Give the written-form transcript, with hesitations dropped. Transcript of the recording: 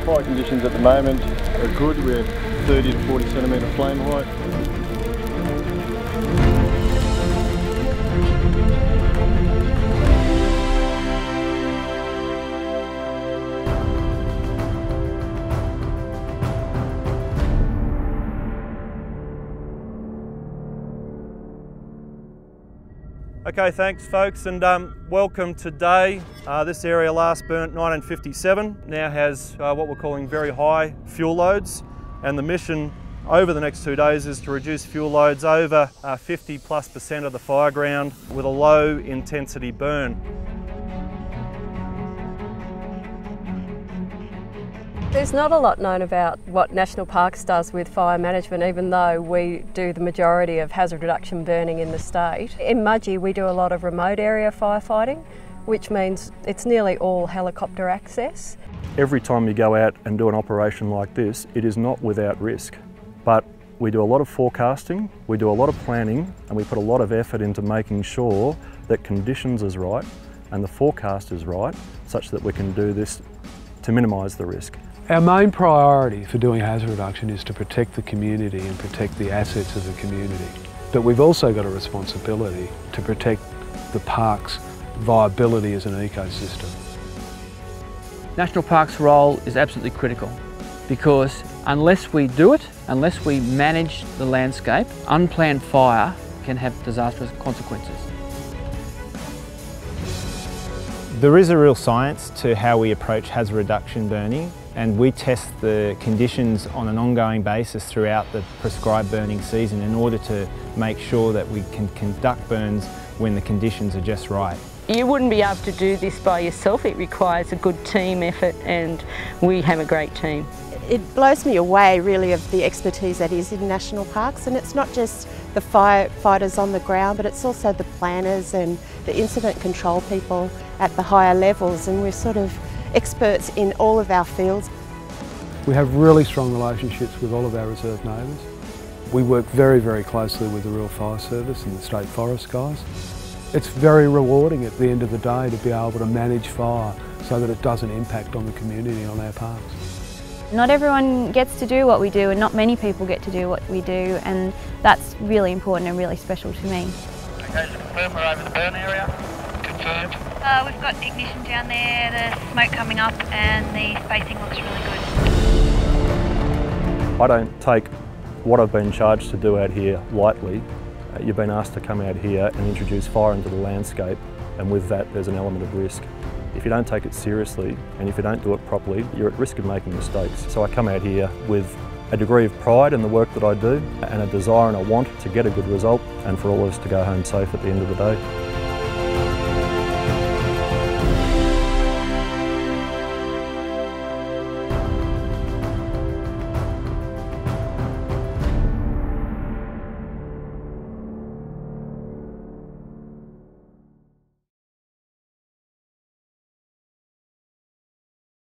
Fire conditions at the moment are good. We're 30 to 40 centimetre flame height. Okay, thanks folks, and welcome today. This area last burnt 1957, now has what we're calling very high fuel loads, and the mission over the next 2 days is to reduce fuel loads over 50+% of the fire ground with a low intensity burn. There's not a lot known about what National Parks does with fire management, even though we do the majority of hazard reduction burning in the state. In Mudgee we do a lot of remote area firefighting, which means it's nearly all helicopter access. Every time you go out and do an operation like this, it is not without risk. But we do a lot of forecasting, we do a lot of planning, and we put a lot of effort into making sure that conditions is right and the forecast is right, such that we can do this to minimise the risk. Our main priority for doing hazard reduction is to protect the community and protect the assets of the community. But we've also got a responsibility to protect the park's viability as an ecosystem. National Parks' role is absolutely critical because unless we do it, unless we manage the landscape, unplanned fire can have disastrous consequences. There is a real science to how we approach hazard reduction burning, and we test the conditions on an ongoing basis throughout the prescribed burning season in order to make sure that we can conduct burns when the conditions are just right. You wouldn't be able to do this by yourself. It requires a good team effort, and we have a great team. It blows me away really of the expertise that is in national parks, and it's not just the firefighters on the ground, but it's also the planners and the incident control people at the higher levels, and we're sort of experts in all of our fields. We have really strong relationships with all of our reserve neighbours. We work very, very closely with the Rural Fire Service and the State Forest guys. It's very rewarding at the end of the day to be able to manage fire so that it doesn't impact on the community on our parks. Not everyone gets to do what we do, and not many people get to do what we do, and that's really important and really special to me. Okay, so confirm we're over the burn area. Confirmed. We've got ignition down there, the smoke coming up, and the spacing looks really good. I don't take what I've been charged to do out here lightly. You've been asked to come out here and introduce fire into the landscape, and with that there's an element of risk. If you don't take it seriously and if you don't do it properly, you're at risk of making mistakes. So I come out here with a degree of pride in the work that I do and a desire and a want to get a good result and for all of us to go home safe at the end of the day.